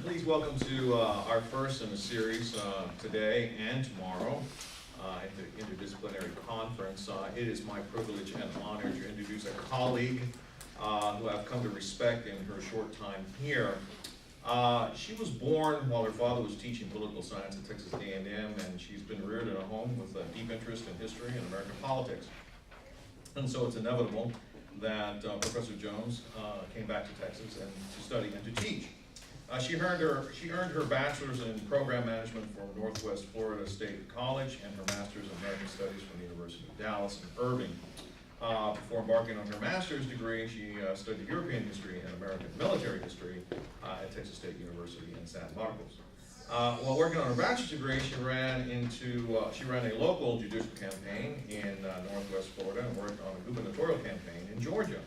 Please welcome to our first in the series today and tomorrow at the Interdisciplinary Conference. It is my privilege and honor to introduce a colleague who I've come to respect in her short time here. She was born while her father was teaching political science at Texas A&M, and she's been reared in a home with a deep interest in history and American politics. And so it's inevitable that Professor Jones came back to Texas and to study and to teach. She earned her bachelor's in program management from Northwest Florida State College and her master's in American Studies from the University of Dallas in Irving. Before embarking on her master's degree, she studied European history and American military history at Texas State University in San Marcos. While working on her bachelor's degree, she ran a local judicial campaign in Northwest Florida and worked on a gubernatorial campaign in Georgia.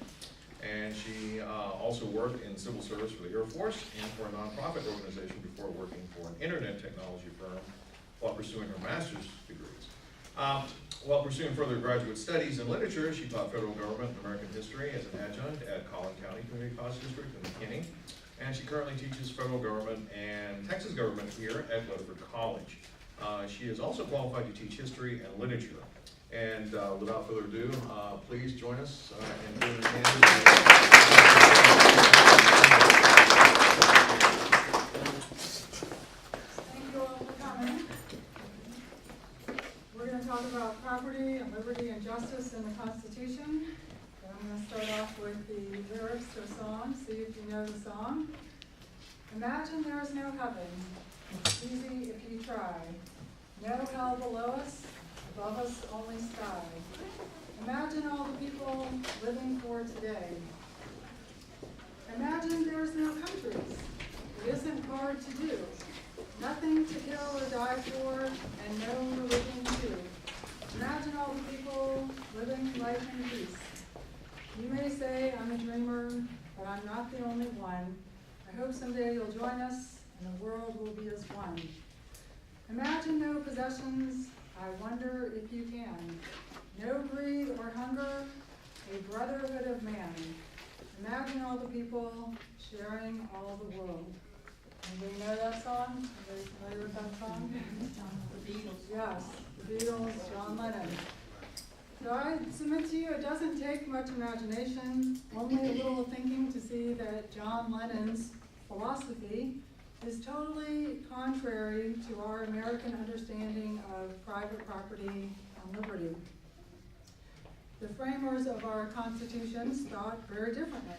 And she also worked in civil service for the Air Force and for a nonprofit organization before working for an internet technology firm while pursuing her master's degrees. While pursuing further graduate studies in literature, she taught federal government and American history as an adjunct at Collin County Community College District in McKinney. And she currently teaches federal government and Texas government here at Weatherford College. She is also qualified to teach history and literature. And without further ado, please join us and give her hand. Thank you all for coming. We're going to talk about property and liberty and justice in the Constitution. I'm going to start off with the lyrics to a song, see if you know the song. Imagine there is no heaven, it's easy if you try. No hell below us, above us only sky. Imagine all the people living for today. Imagine there's no countries, it isn't hard to do. Nothing to kill or die for, and no religion too. Imagine all the people living life in peace. You may say I'm a dreamer, but I'm not the only one. I hope someday you'll join us and the world will be as one. Imagine no possessions, I wonder if you can. No greed or hunger, a brotherhood of man. Imagine all the people sharing all the world. Anybody know that song? Anybody familiar with that song? The Beatles. Yes, the Beatles, John Lennon. So I submit to you, it doesn't take much imagination, only a little thinking to see that John Lennon's philosophy is totally contrary to our American understanding of private property and liberty. The framers of our constitutions thought very differently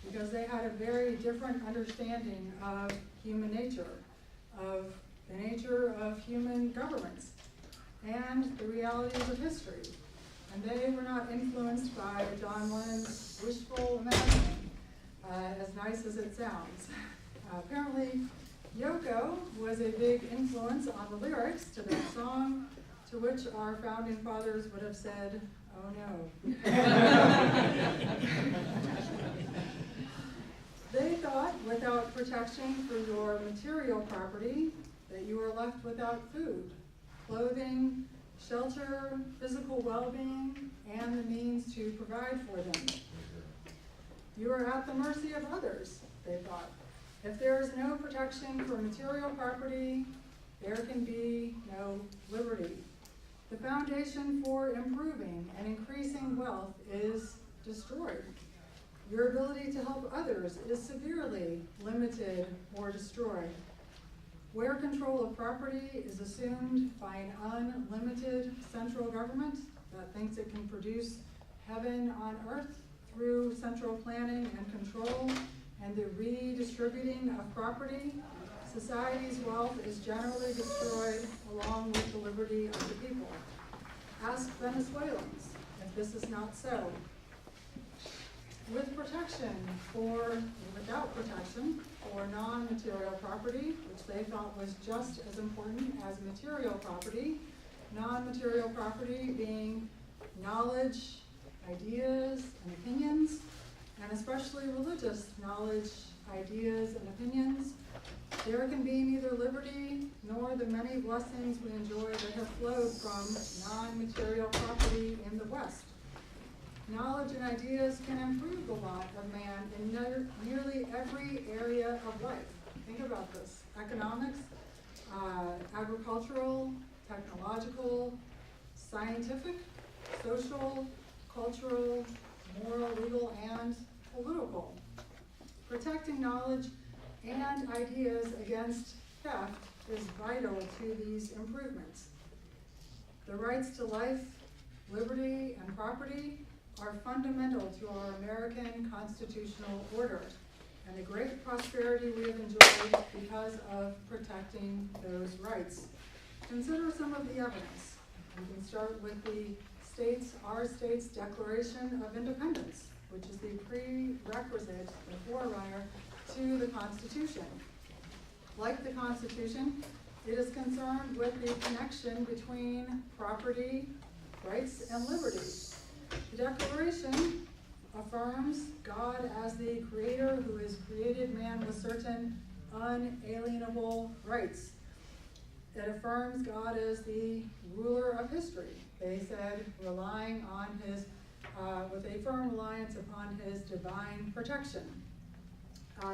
because they had a very different understanding of human nature, of the nature of human governments, and the realities of history. And they were not influenced by John Lennon's wishful imagining, as nice as it sounds. Apparently, Yoko was a big influence on the lyrics to that song, to which our founding fathers would have said, oh no. They thought without protection for your material property, that you were left without food, clothing, shelter, physical well-being, and the means to provide for them. You are at the mercy of others, they thought. If there is no protection for material property, there can be no liberty. The foundation for improving and increasing wealth is destroyed. Your ability to help others is severely limited or destroyed. Where control of property is assumed by an unlimited central government that thinks it can produce heaven on earth through central planning and control and the redistributing of property, society's wealth is generally destroyed along with the liberty of the people. Ask Venezuelans if this is not so. With protection without protection for non-material property, which they thought was just as important as material property, non-material property being knowledge, ideas, and opinions, and especially religious knowledge, ideas, and opinions, there can be neither liberty nor the many blessings we enjoy that have flowed from non-material property in the West. Knowledge and ideas can improve the lot of man in nearly every area of life. Think about this. Economics, agricultural, technological, scientific, social, cultural, moral, legal, and political. Protecting knowledge and ideas against theft is vital to these improvements. The rights to life, liberty, and property are fundamental to our American constitutional order and the great prosperity we have enjoyed because of protecting those rights. Consider some of the evidence. We can start with our state's Declaration of Independence, which is the prerequisite, the forerunner to the Constitution. Like the Constitution, it is concerned with the connection between property, rights, and liberty. The Declaration affirms God as the creator who has created man with certain unalienable rights. It affirms God as the ruler of history. They said, relying on his, with a firm reliance upon his divine protection.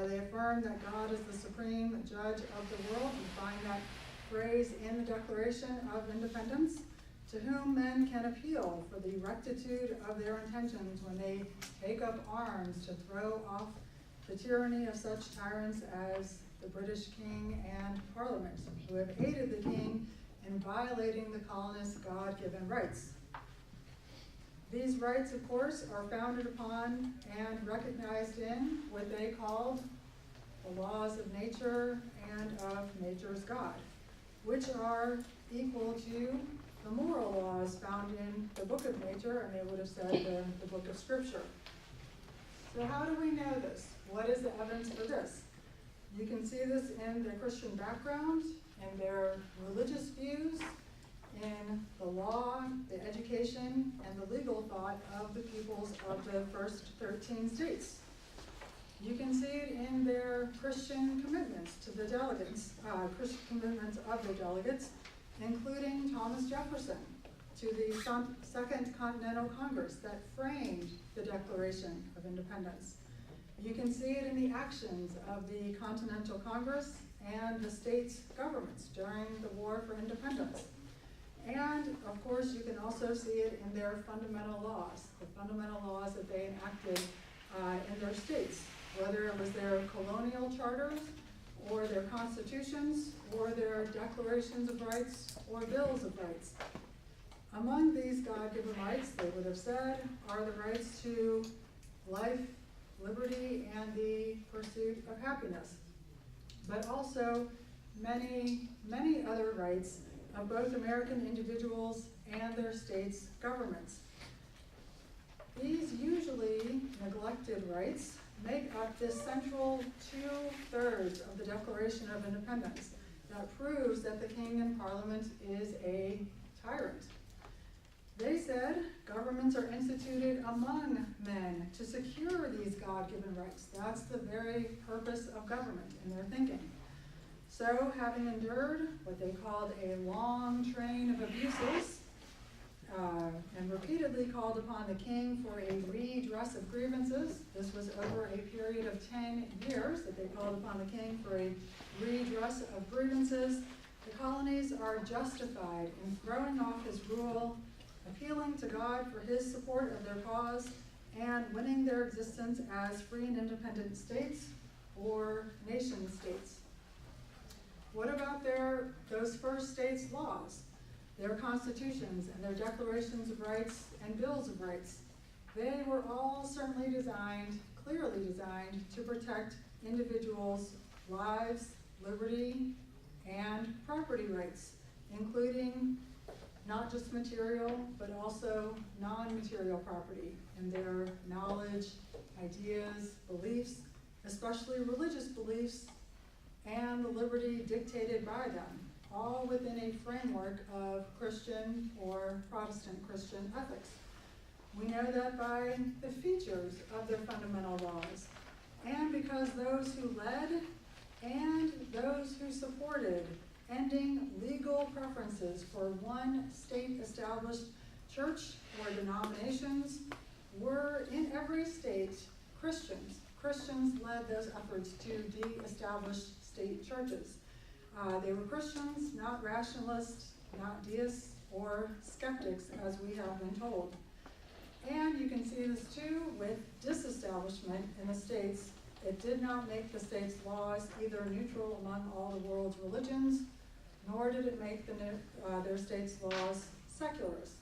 They affirm that God is the supreme judge of the world. You find that phrase in the Declaration of Independence, to whom men can appeal for the rectitude of their intentions when they take up arms to throw off the tyranny of such tyrants as the British King and Parliament, who have aided the King in violating the colonists' God-given rights. These rights, of course, are founded upon and recognized in what they called the laws of nature and of nature's God, which are equal to the moral laws found in the book of nature, and they would have said the book of Scripture. So how do we know this? What is the evidence for this? You can see this in their Christian background, in their religious views, in the law, the education, and the legal thought of the peoples of the first 13 states. You can see it in their Christian commitments to the delegates, Christian commitments of the delegates, including Thomas Jefferson to the Second Continental Congress that framed the Declaration of Independence. You can see it in the actions of the Continental Congress and the states' governments during the War for Independence. And, of course, you can also see it in their fundamental laws, the fundamental laws that they enacted in their states, whether it was their colonial charters, or their constitutions, or their declarations of rights, or bills of rights. Among these God-given rights, they would have said, are the rights to life, liberty, and the pursuit of happiness. But also many, many other rights of both American individuals and their states' governments. These usually neglected rights make up this central 2/3 of the Declaration of Independence that proves that the King and Parliament is a tyrant. They said governments are instituted among men to secure these God-given rights. That's the very purpose of government in their thinking. So, having endured what they called a long train of abuses, and repeatedly called upon the king for a redress of grievances. This was over a period of 10 years that they called upon the king for a redress of grievances. The colonies are justified in throwing off his rule, appealing to God for his support of their cause, and winning their existence as free and independent states or nation states. What about those first states' laws? Their constitutions and their declarations of rights and bills of rights. They were all certainly clearly designed to protect individuals' lives, liberty, and property rights, including not just material, but also non-material property in their knowledge, ideas, beliefs, especially religious beliefs, and the liberty dictated by them, all within a framework of Christian or Protestant Christian ethics. We know that by the features of their fundamental laws, and because those who led and those who supported ending legal preferences for one state-established church or denominations were in every state Christians. Christians led those efforts to de-establish state churches. They were Christians, not rationalists, not deists or skeptics, as we have been told. And you can see this too with disestablishment in the states. It did not make the state's laws either neutral among all the world's religions, nor did it make their state's laws seculars.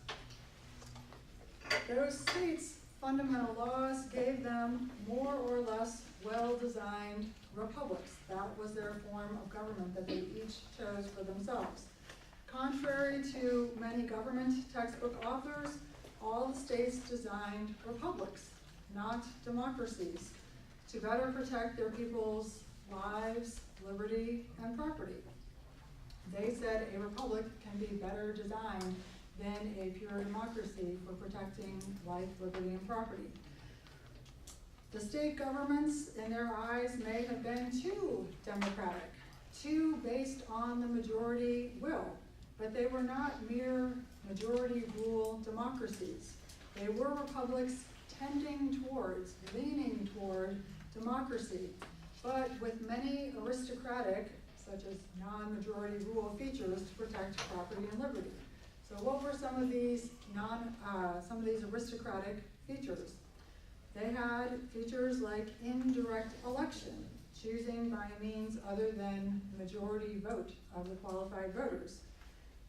Those states' fundamental laws gave them more or less well-designed republics. That was their form of government that they each chose for themselves. Contrary to many government textbook authors, all the states designed republics, not democracies, to better protect their people's lives, liberty, and property. They said a republic can be better designed than a pure democracy for protecting life, liberty, and property. The state governments, in their eyes, may have been too democratic, too based on the majority will, but they were not mere majority rule democracies. They were republics tending towards, leaning toward democracy, but with many aristocratic, such as non-majority rule features to protect property and liberty. So what were some of these aristocratic features? They had features like indirect election, choosing by means other than majority vote of the qualified voters.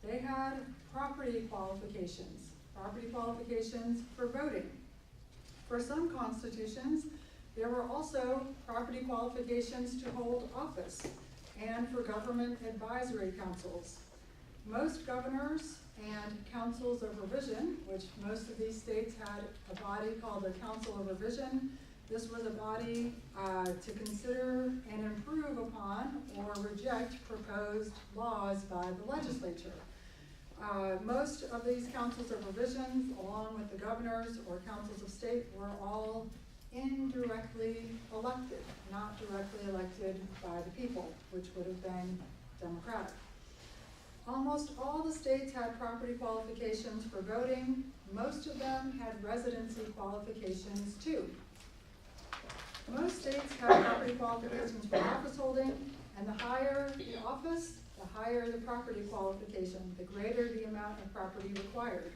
They had property qualifications for voting. For some constitutions, there were also property qualifications to hold office and for government advisory councils. Most governors and councils of revision, which most of these states had a body called the Council of Revision. This was a body to consider and improve upon or reject proposed laws by the legislature. Most of these councils of revision, along with the governors or councils of state, were all indirectly elected, not directly elected by the people, which would have been democratic. Almost all the states had property qualifications for voting. Most of them had residency qualifications too. Most states had property qualifications for office holding, and the higher the office, the higher the property qualification, the greater the amount of property required.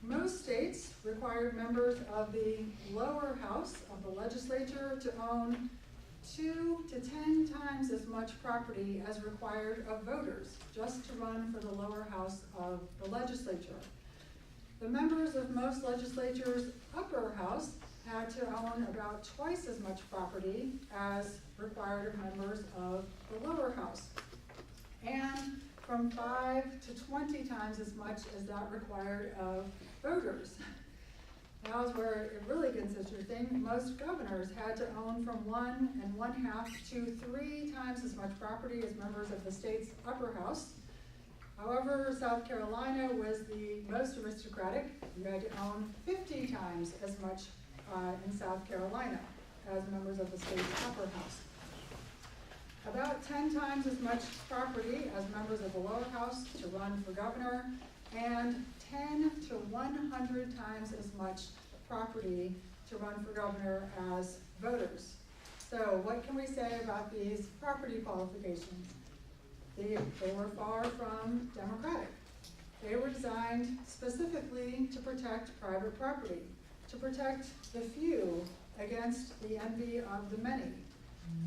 Most states required members of the lower house of the legislature to own 2 to 10 times as much property as required of voters, just to run for the lower house of the legislature. The members of most legislatures' upper house had to own about twice as much property as required of members of the lower house, and from 5 to 20 times as much as that required of voters. Now is where it really gets interesting. Most governors had to own from 1 1/2 to 3 times as much property as members of the state's upper house. However, South Carolina was the most aristocratic. You had to own 50 times as much in South Carolina as members of the state's upper house. About 10 times as much property as members of the lower house to run for governor, and 10 to 100 times as much property to run for governor as voters. So what can we say about these property qualifications? They were far from democratic. They were designed specifically to protect private property, to protect the few against the envy of the many,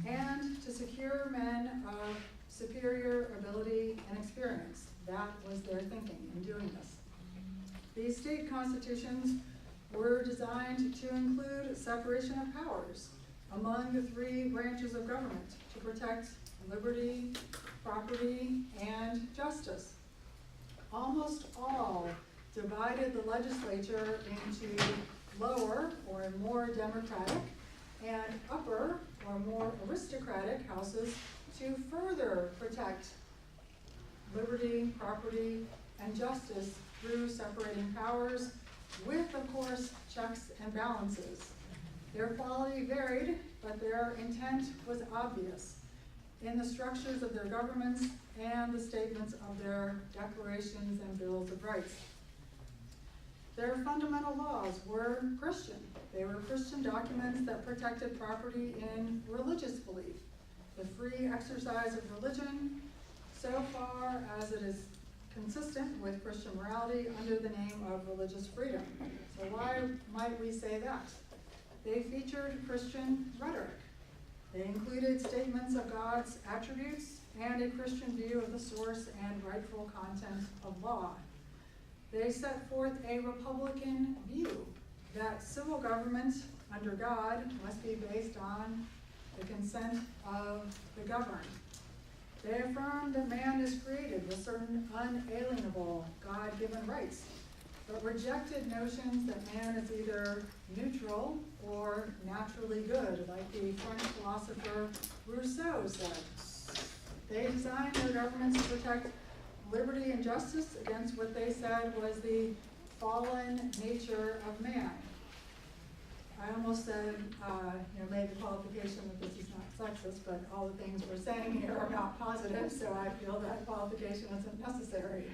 and to secure men of superior ability and experience. That was their thinking in doing this. These state constitutions were designed to include separation of powers among the 3 branches of government to protect liberty, property, and justice. Almost all divided the legislature into lower or more democratic and upper or more aristocratic houses to further protect liberty, property, and justice through separating powers with, of course, checks and balances. Their quality varied, but their intent was obvious in the structures of their governments and the statements of their declarations and bills of rights. Their fundamental laws were Christian. They were Christian documents that protected property in religious belief. the free exercise of religion, so far as it is consistent with Christian morality under the name of religious freedom. So why might we say that? They featured Christian rhetoric. They included statements of God's attributes and a Christian view of the source and rightful content of law. They set forth a Republican view that civil government under God must be based on the consent of the governed. They affirmed that man is created with certain unalienable God-given rights, but rejected notions that man is either neutral or naturally good, like the French philosopher Rousseau said. They designed their governments to protect liberty and justice against what they said was the fallen nature of man. I almost said, made the qualification that this is not sexist, but all the things we're saying here are not positive, so I feel that qualification isn't necessary.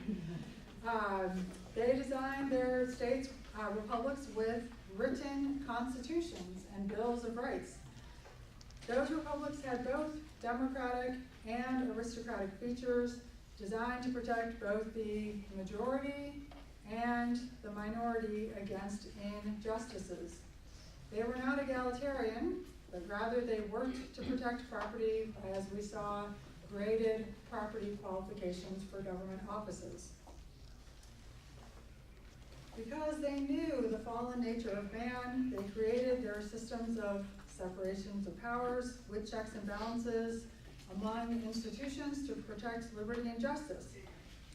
They designed their states, republics, with written constitutions and bills of rights. Those republics had both democratic and aristocratic features designed to protect both the majority and the minority against injustices. They were not egalitarian, but rather they worked to protect property, as we saw, graded property qualifications for government offices. Because they knew the fallen nature of man, they created their systems of separations of powers with checks and balances among institutions to protect liberty and justice.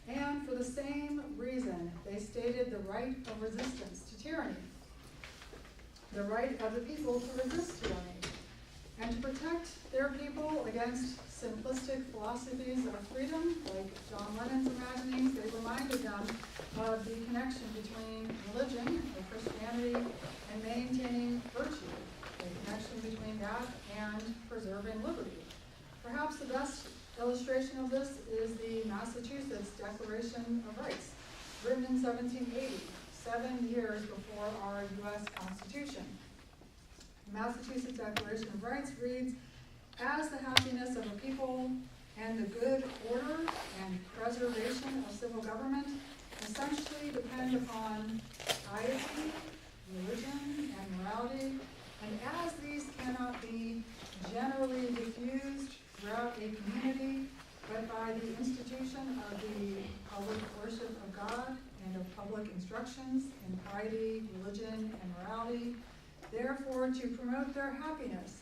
And for the same reason, they stated the right of resistance to tyranny, the right of the people to resist tyranny, and to protect their people against simplistic philosophies of freedom, like John Lennon's imaginings. They reminded them of the connection between religion or Christianity and maintaining virtue, the connection between that and preserving liberty. Perhaps the best illustration of this is the Massachusetts Declaration of Rights, written in 1780, 7 years before our U.S. Constitution. The Massachusetts Declaration of Rights reads, "As the happiness of a people and the good order and preservation of civil government essentially depend upon piety, religion, and morality, and as these cannot be generally diffused throughout a community, but by the institution of the public worship of God and of public instructions in piety, religion, and morality, therefore to promote their happiness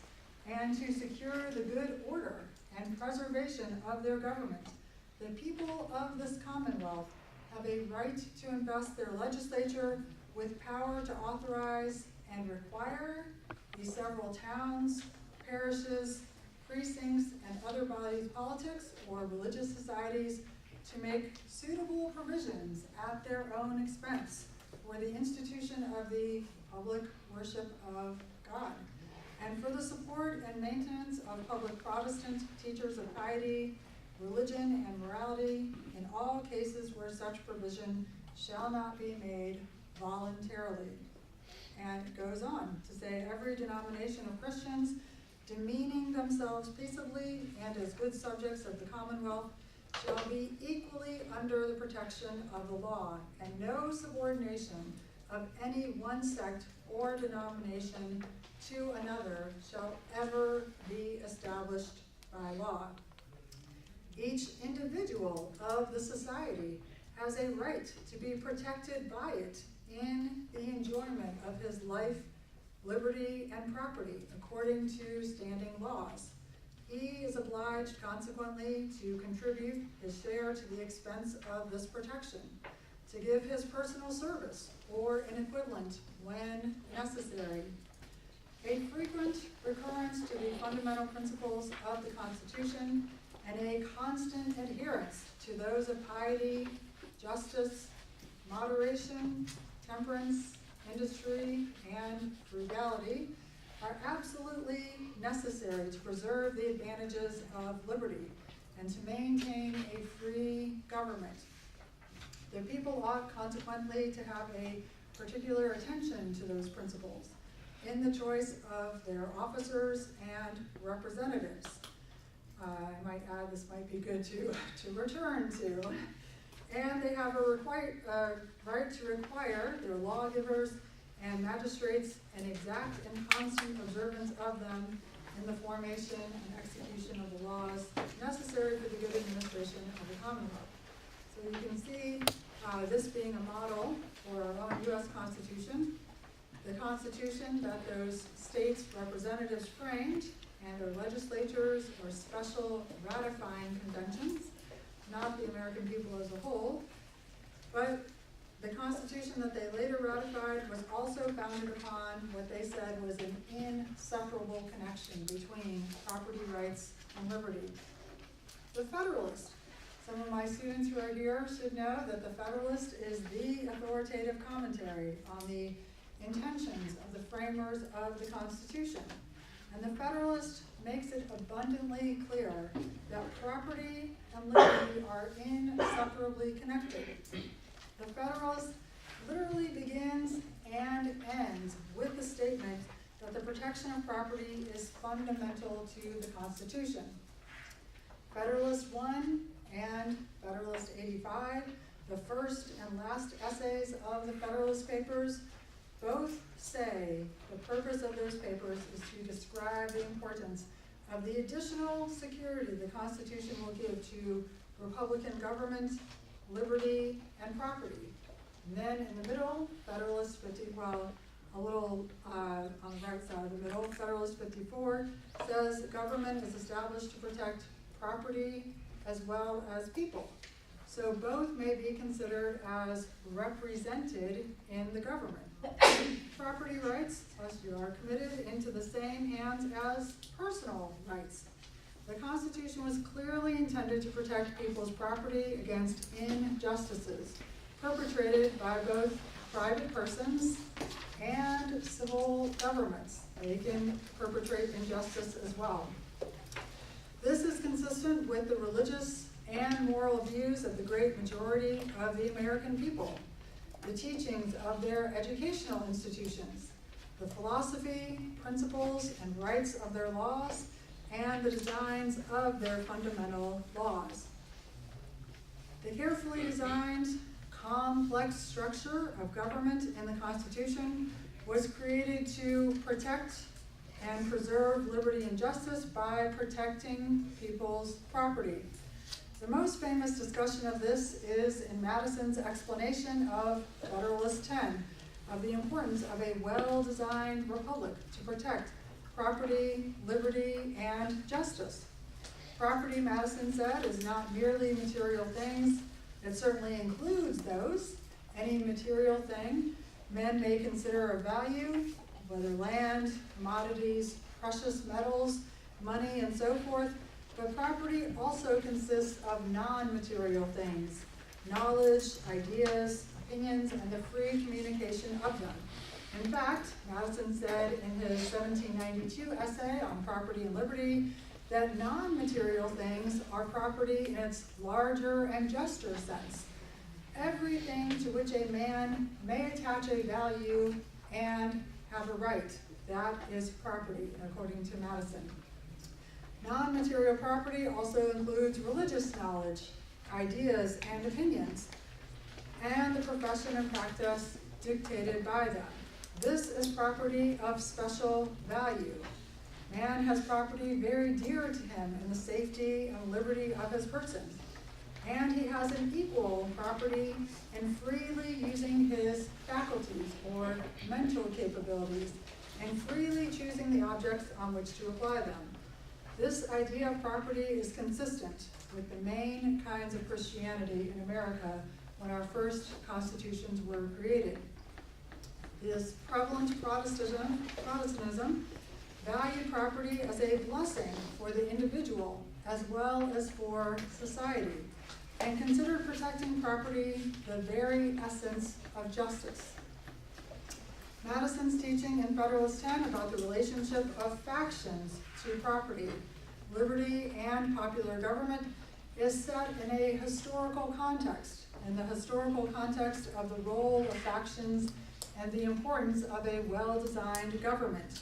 and to secure the good order and preservation of their government, the people of this Commonwealth have a right to invest their legislature with power to authorize and require the several towns, parishes, precincts, and other bodies, politics, or religious societies to make suitable provisions at their own expense for the institution of the public worship of God, and for the support and maintenance of public Protestant teachers of piety, religion, and morality in all cases where such provision shall not be made voluntarily." And it goes on to say, "Every denomination of Christians, demeaning themselves peaceably and as good subjects of the Commonwealth, shall be equally under the protection of the law, and no subordination of any one sect or denomination to another shall ever be established by law. Each individual of the society has a right to be protected by it in the enjoyment of his life, liberty, and property according to standing laws. He is obliged consequently to contribute his share to the expense of this protection, to give his personal service or an equivalent when necessary. A frequent recurrence to the fundamental principles of the Constitution and a constant adherence to those of piety, justice, moderation, temperance, industry, and frugality are absolutely necessary to preserve the advantages of liberty and to maintain a free government. The people ought consequently to have a particular attention to those principles in the choice of their officers and representatives. I might add this might be good to return to. And they have a right to require their lawgivers and magistrates an exact and constant observance of them in the formation and execution of the laws necessary for the good administration of the Commonwealth. So you can see this being a model for our own U.S. Constitution, the Constitution that those states' representatives framed, and their legislatures or special ratifying conventions, not the American people as a whole, but the Constitution that they later ratified was also founded upon what they said was an inseparable connection between property rights and liberty. The Federalist. Some of my students who are here should know that the Federalist is the authoritative commentary on the intentions of the framers of the Constitution. And the Federalist makes it abundantly clear that property and liberty are inseparably connected. The Federalist literally begins and ends with the statement that the protection of property is fundamental to the Constitution. Federalist 1 and Federalist 85, the first and last essays of the Federalist Papers, both say the purpose of those papers is to describe the importance of the additional security the Constitution will give to Republican government, liberty, and property. And then in the middle, Federalist 50, well, a little on the right side of the middle, Federalist 54 says government is established to protect property as well as people. So both may be considered as represented in the government. Property rights, as you are committed into the same hands as personal rights. The Constitution was clearly intended to protect people's property against injustices perpetrated by both private persons and civil governments. They can perpetrate injustice as well. This is consistent with the religious and moral views of the great majority of the American people, the teachings of their educational institutions, the philosophy, principles, and rights of their laws, and the designs of their fundamental laws. The carefully designed, complex structure of government in the Constitution was created to protect and preserve liberty and justice by protecting people's property. The most famous discussion of this is in Madison's explanation of Federalist 10, of the importance of a well-designed republic to protect property, liberty, and justice. Property, Madison said, is not merely material things. It certainly includes those. Any material thing men may consider of value, whether land, commodities, precious metals, money, and so forth. But property also consists of non-material things, knowledge, ideas, opinions, and the free communication of them. In fact, Madison said in his 1792 essay on property and liberty that non-material things are property in its larger and juster sense. Everything to which a man may attach a value and have a right, that is property, according to Madison. Non-material property also includes religious knowledge, ideas, and opinions, and the profession and practice dictated by them. This is property of special value. Man has property very dear to him in the safety and liberty of his person, and he has an equal property in freely using his faculties or mental capabilities and freely choosing the objects on which to apply them. This idea of property is consistent with the main kinds of Christianity in America when our first constitutions were created. This prevalent Protestantism valued property as a blessing for the individual as well as for society, and considered protecting property the very essence of justice. Madison's teaching in Federalist 10 about the relationship of factions to property, liberty, and popular government is set in a historical context, in the historical context of the role of factions and the importance of a well-designed government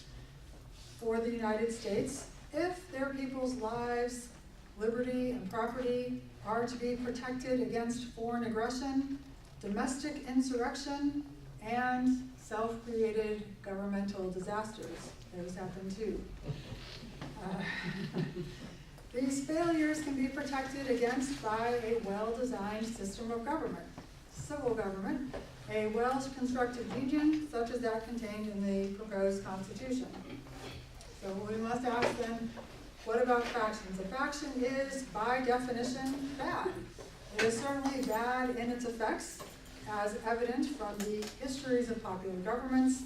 for the United States if their people's lives liberty, and property are to be protected against foreign aggression, domestic insurrection, and self-created governmental disasters. Those happen too. These failures can be protected against by a well-designed system of government, civil government, a well-constructed union such as that contained in the proposed Constitution. So we must ask then, what about factions? A faction is, by definition, bad. It is certainly bad in its effects, as evident from the histories of popular governments.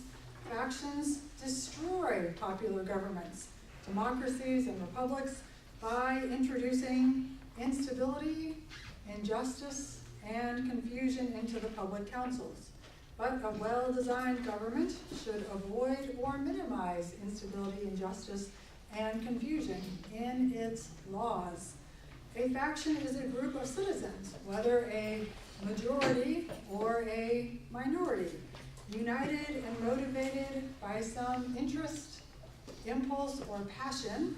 Factions destroy popular governments, democracies, and republics by introducing instability, injustice, and confusion into the public councils. But a well-designed government should avoid or minimize instability, injustice, and confusion in its laws. A faction is a group of citizens, whether a majority or a minority, united and motivated by some interest, impulse, or passion,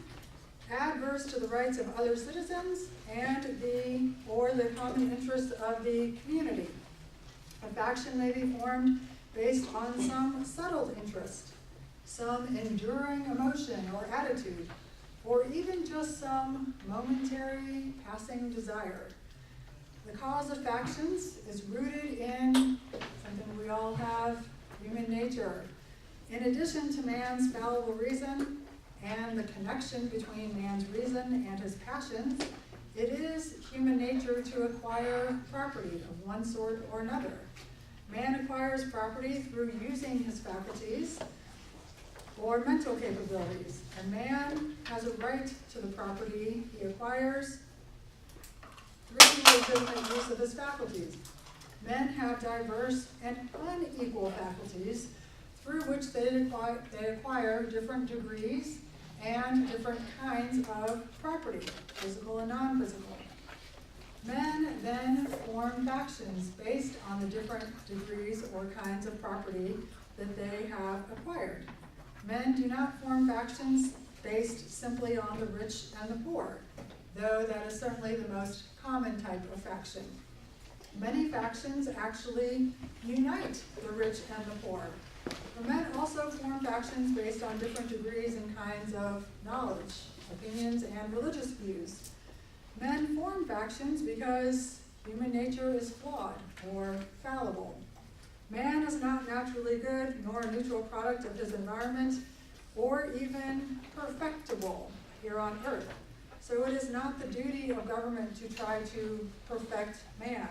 adverse to the rights of other citizens and the common interests of the community. A faction may be formed based on some settled interest, some enduring emotion or attitude, or even just some momentary passing desire. The cause of factions is rooted in something we all have, human nature. In addition to man's fallible reason and the connection between man's reason and his passions, it is human nature to acquire property of one sort or another. Man acquires property through using his faculties or mental capabilities, and man has a right to the property he acquires through the legitimate use of his faculties. Men have diverse and unequal faculties through which they acquire different degrees and different kinds of property, physical and non-physical. Men then form factions based on the different degrees or kinds of property that they have acquired. Men do not form factions based simply on the rich and the poor, though that is certainly the most common type of faction. Many factions actually unite the rich and the poor. But men also form factions based on different degrees and kinds of knowledge, opinions, and religious views. Men form factions because human nature is flawed or fallible. Man is not naturally good, nor a neutral product of his environment, or even perfectible here on earth. So it is not the duty of government to try to perfect man.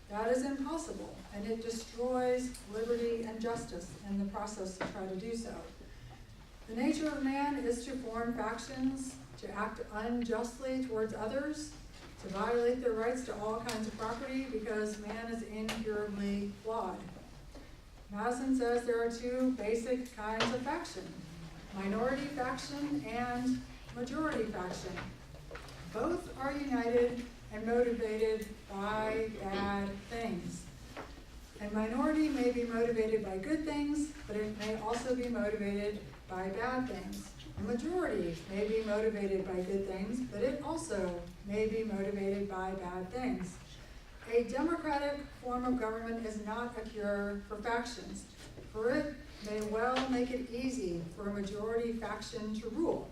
That is impossible, and it destroys liberty and justice in the process to try to do so. The nature of man is to form factions, to act unjustly towards others, to violate their rights to all kinds of property because man is incurably flawed. Madison says there are two basic kinds of faction, minority faction and majority faction. Both are united and motivated by bad things. A minority may be motivated by good things, but it may also be motivated by bad things. A majority may be motivated by good things, but it also may be motivated by bad things. A democratic form of government is not a cure for factions, for it may well make it easy for a majority faction to rule.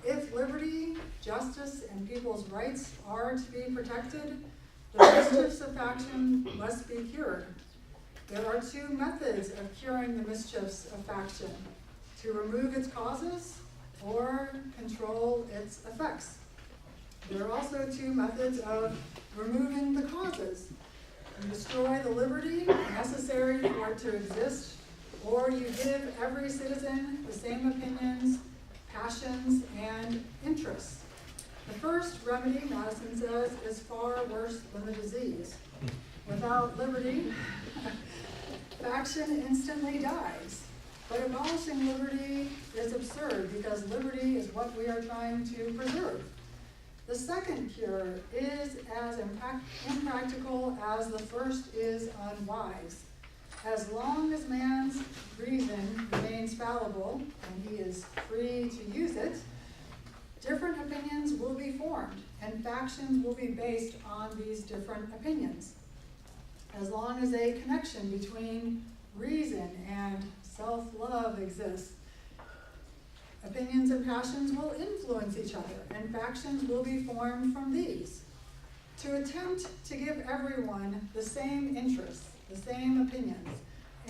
If liberty, justice, and people's rights are to be protected, the mischiefs of faction must be cured. There are two methods of curing the mischiefs of faction: to remove its causes or control its effects. There are also two methods of removing the causes. You destroy the liberty necessary for it to exist, or you give every citizen the same opinions, passions, and interests. The first remedy, Madison says, is far worse than the disease. Without liberty, faction instantly dies. But abolishing liberty is absurd because liberty is what we are trying to preserve. The second cure is as impractical as the first is unwise. As long as man's reason remains fallible and he is free to use it, Different opinions will be formed, and factions will be based on these different opinions. As long as a connection between reason and self-love exists, opinions and passions will influence each other, and factions will be formed from these. To attempt to give everyone the same interests, the same opinions,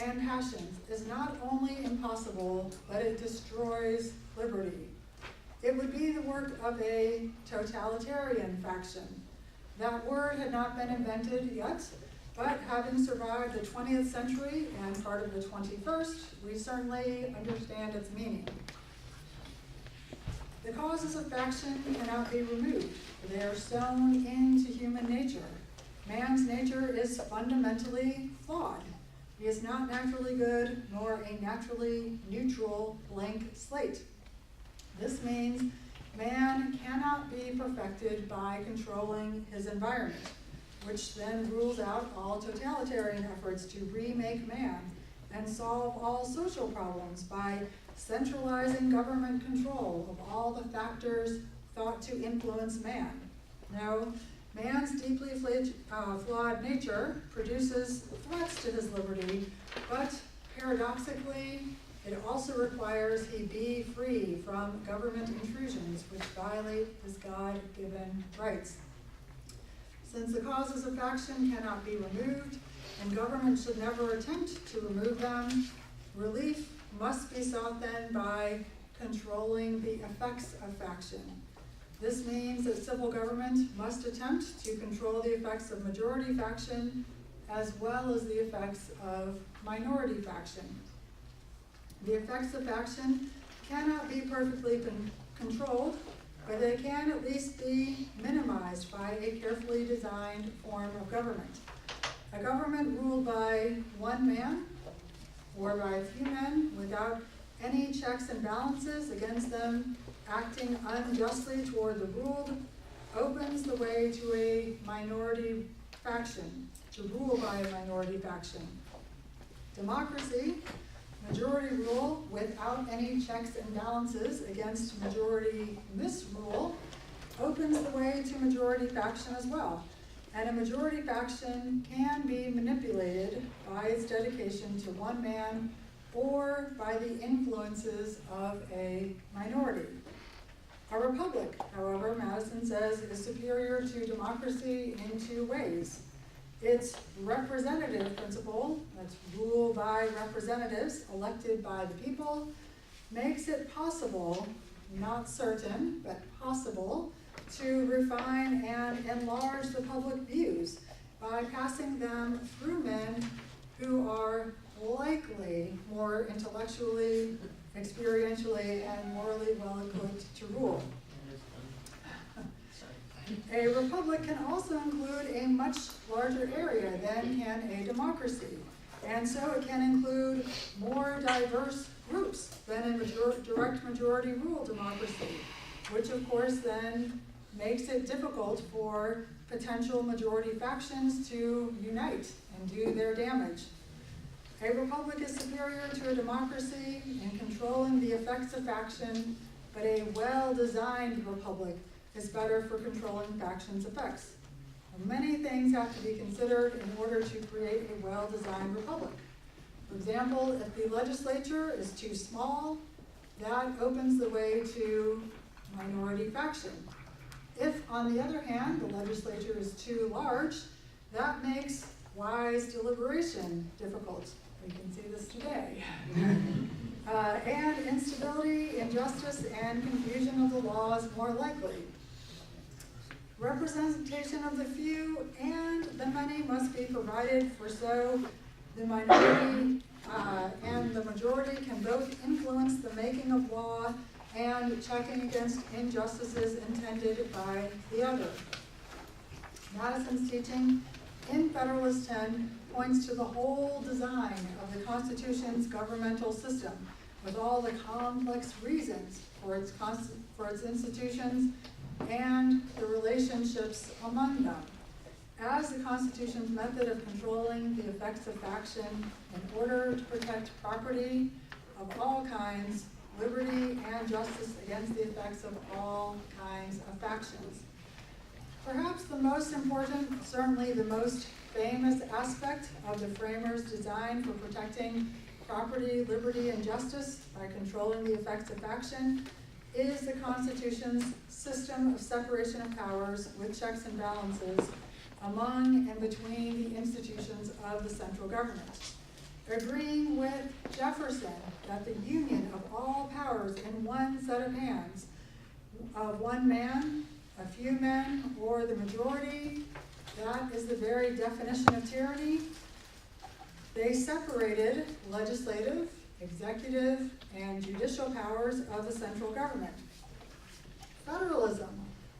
and passions is not only impossible, but it destroys liberty. It would be the work of a totalitarian faction. That word had not been invented yet, but having survived the 20th century and part of the 21st, we certainly understand its meaning. The causes of faction cannot be removed. They are sewn into human nature. Man's nature is fundamentally flawed. He is not naturally good, nor a naturally neutral blank slate. This means man cannot be perfected by controlling his environment, which then rules out all totalitarian efforts to remake man and solve all social problems by centralizing government control of all the factors thought to influence man. No, man's deeply flawed nature produces threats to his liberty, but paradoxically, it also requires he be free from government intrusions which violate his God-given rights. Since the causes of faction cannot be removed, and government should never attempt to remove them, relief must be sought then by controlling the effects of faction. This means that civil government must attempt to control the effects of majority faction as well as the effects of minority faction. The effects of faction cannot be perfectly controlled, but they can at least be minimized by a carefully designed form of government. A government ruled by one man or by a few men without any checks and balances against them acting unjustly toward the ruled opens the way to a minority faction, to rule by a minority faction. Democracy, majority rule without any checks and balances against majority misrule, opens the way to majority faction as well. And a majority faction can be manipulated by its dedication to one man or by the influences of a minority. A republic, however, Madison says, is superior to democracy in two ways. Its representative principle, that's rule by representatives elected by the people, makes it possible, not certain, but possible, to refine and enlarge the public views by passing them through men who are likely more intellectually, experientially, and morally well-equipped to rule. A republic can also include a much larger area than can a democracy, and so it can include more diverse groups than a direct majority rule democracy, which of course then makes it difficult for potential majority factions to unite and do their damage. A republic is superior to a democracy in controlling the effects of faction, but a well-designed republic is better for controlling factions' effects. And many things have to be considered in order to create a well-designed republic. For example, if the legislature is too small, that opens the way to minority faction. If, on the other hand, the legislature is too large, that makes wise deliberation difficult. We can see this today. And instability, injustice, and confusion of the law is more likely. Representation of the few and the many must be provided for so the minority and the majority can both influence the making of law and checking against injustices intended by the other. Madison's teaching in Federalist 10 points to the whole design of the Constitution's governmental system, with all the complex reasons for its institutions and the relationships among them. As the Constitution's method of controlling the effects of faction in order to protect property of all kinds liberty, and justice against the effects of all kinds of factions. Perhaps the most important, certainly the most famous aspect of the framers' design for protecting property, liberty, and justice by controlling the effects of faction is the Constitution's system of separation of powers with checks and balances among and between the institutions of the central government. Agreeing with Jefferson that the union of all powers in one set of hands, of one man, a few men, or the majority, that is the very definition of tyranny. They separated legislative, executive, and judicial powers of the central government. Federalism,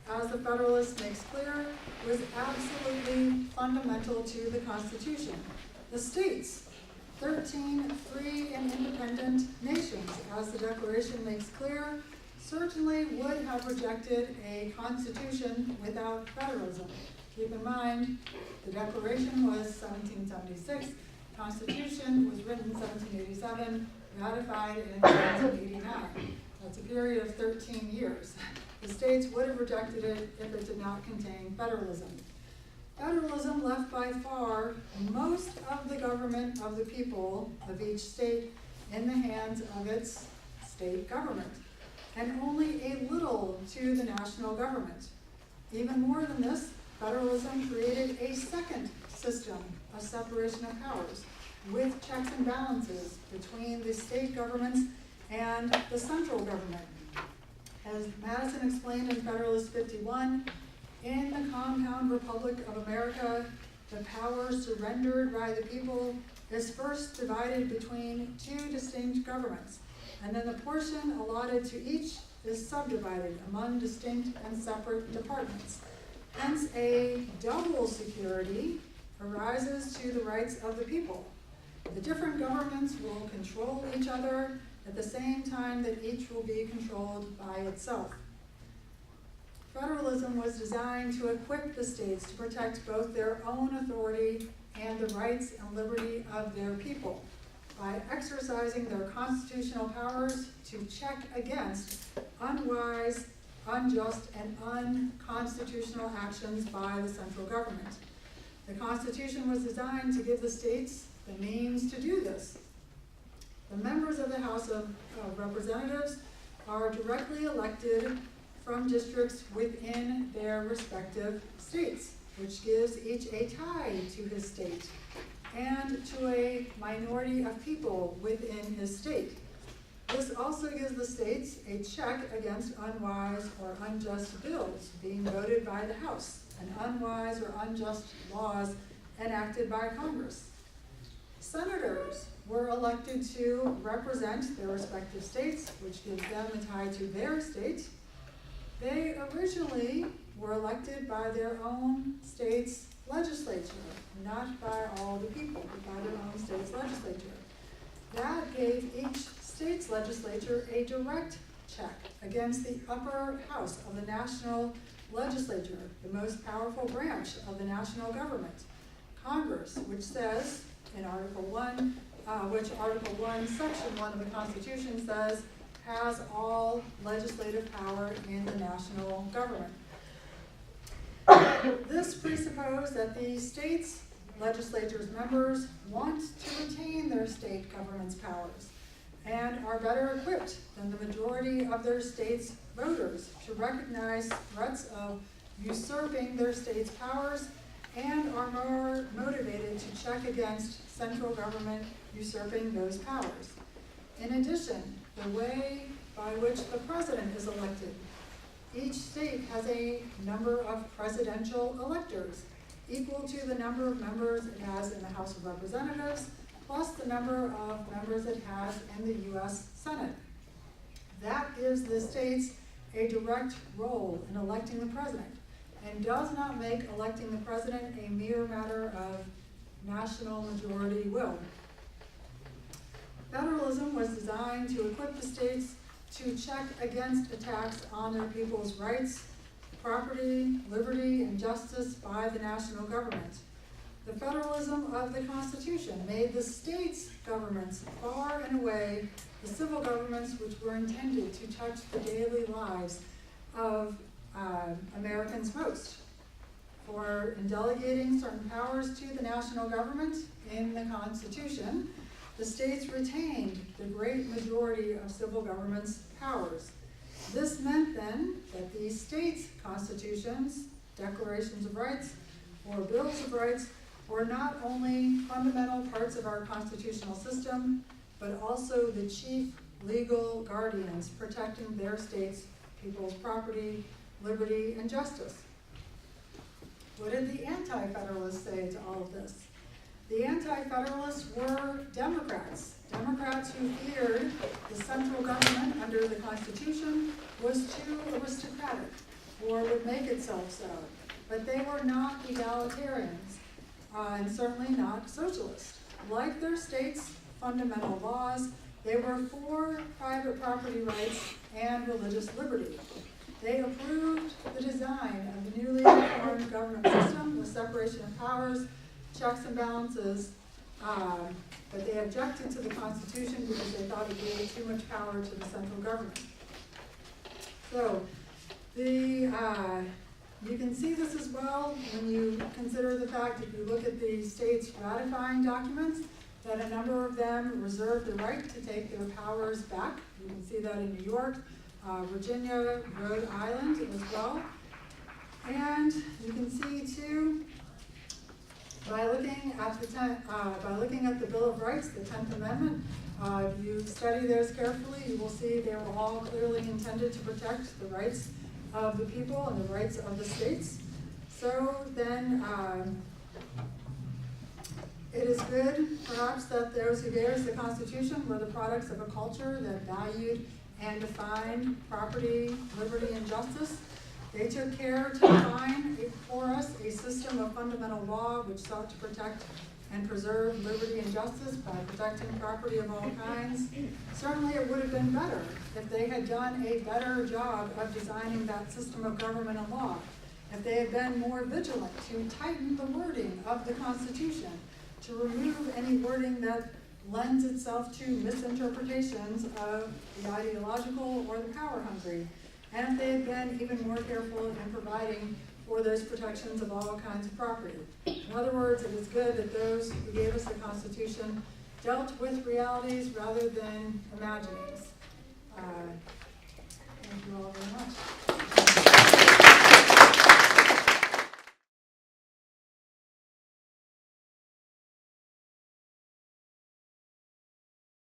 as the Federalist makes clear, was absolutely fundamental to the Constitution. The states, 13 free and independent nations, as the Declaration makes clear, certainly would have rejected a constitution without federalism. Keep in mind, the Declaration was 1776, Constitution was written in 1787, ratified in 1789. That's a period of 13 years. The states would have rejected it if it did not contain federalism. Federalism left by far most of the government of the people of each state in the hands of its state government, and only a little to the national government. Even more than this, federalism created a second system of separation of powers with checks and balances between the state governments and the central government. As Madison explained in Federalist 51, in the compound Republic of America, the power surrendered by the people is first divided between two distinct governments, and then the portion allotted to each is subdivided among distinct and separate departments. Hence, a double security arises to the rights of the people. The different governments will control each other at the same time that each will be controlled by itself. Federalism was designed to equip the states to protect both their own authority and the rights and liberty of their people by exercising their constitutional powers to check against unwise, unjust, and unconstitutional actions by the central government. The Constitution was designed to give the states the means to do this. The members of the House of Representatives are directly elected from districts within their respective states, which gives each a tie to his state and to a minority of people within his state. This also gives the states a check against unwise or unjust bills being voted by the House and unwise or unjust laws enacted by Congress. Senators were elected to represent their respective states, which gives them a tie to their state. They originally were elected by their own state's legislature, not by all the people, but by their own state's legislature. That gave each state's legislature a direct check against the upper house of the national legislature, the most powerful branch of the national government, Congress, which says in Article 1, Article 1, Section 1 of the Constitution says, has all legislative power in the national government. This presupposed that the state's legislature's members want to retain their state government's powers and are better equipped than the majority of their state's voters to recognize threats of usurping their state's powers and are more motivated to check against central government usurping those powers. In addition, the way by which the president is elected. Each state has a number of presidential electors, equal to the number of members it has in the House of Representatives, plus the number of members it has in the U.S. Senate. That gives the states a direct role in electing the president, and does not make electing the president a mere matter of national majority will. Federalism was designed to equip the states to check against attacks on their people's rights, property, liberty, and justice by the national government. The federalism of the Constitution made the states' governments far and away the civil governments which were intended to touch the daily lives of Americans most. For in delegating certain powers to the national government in the Constitution, the states retained the great majority of civil government's powers. This meant then that these states' constitutions, declarations of rights, or bills of rights were not only fundamental parts of our constitutional system, but also the chief legal guardians protecting their states' people's property, liberty, and justice. What did the Anti-Federalists say to all of this? The Anti-Federalists were Democrats. Democrats who feared the central government under the Constitution was too aristocratic or would make itself so. But they were not egalitarians, and certainly not socialist. Like their state's fundamental laws, they were for private property rights and religious liberty. They approved the design of the newly reformed government system with separation of powers, checks and balances, but they objected to the Constitution because they thought it gave too much power to the central government. So, you can see this as well when you consider the fact, if you look at the states ratifying documents, that a number of them reserve the right to take their powers back. You can see that in New York, Virginia, Rhode Island as well. And you can see too, by looking at the Bill of Rights, the 10th Amendment, if you study those carefully, you will see they were all clearly intended to protect the rights of the people and the rights of the states. So then, it is good, perhaps, that those who gave us the Constitution were the products of a culture that valued and defined property, liberty, and justice. They took care to define for us a system of fundamental law which sought to protect and preserve liberty and justice by protecting property of all kinds. Certainly it would have been better if they had done a better job of designing that system of government and law, if they had been more vigilant to tighten the wording of the Constitution, to remove any wording that lends itself to misinterpretations of the ideological or the power-hungry, and if they had been even more careful in providing for those protections of all kinds of property. In other words, it is good that those who gave us the Constitution dealt with realities rather than imaginings. Thank you all very much.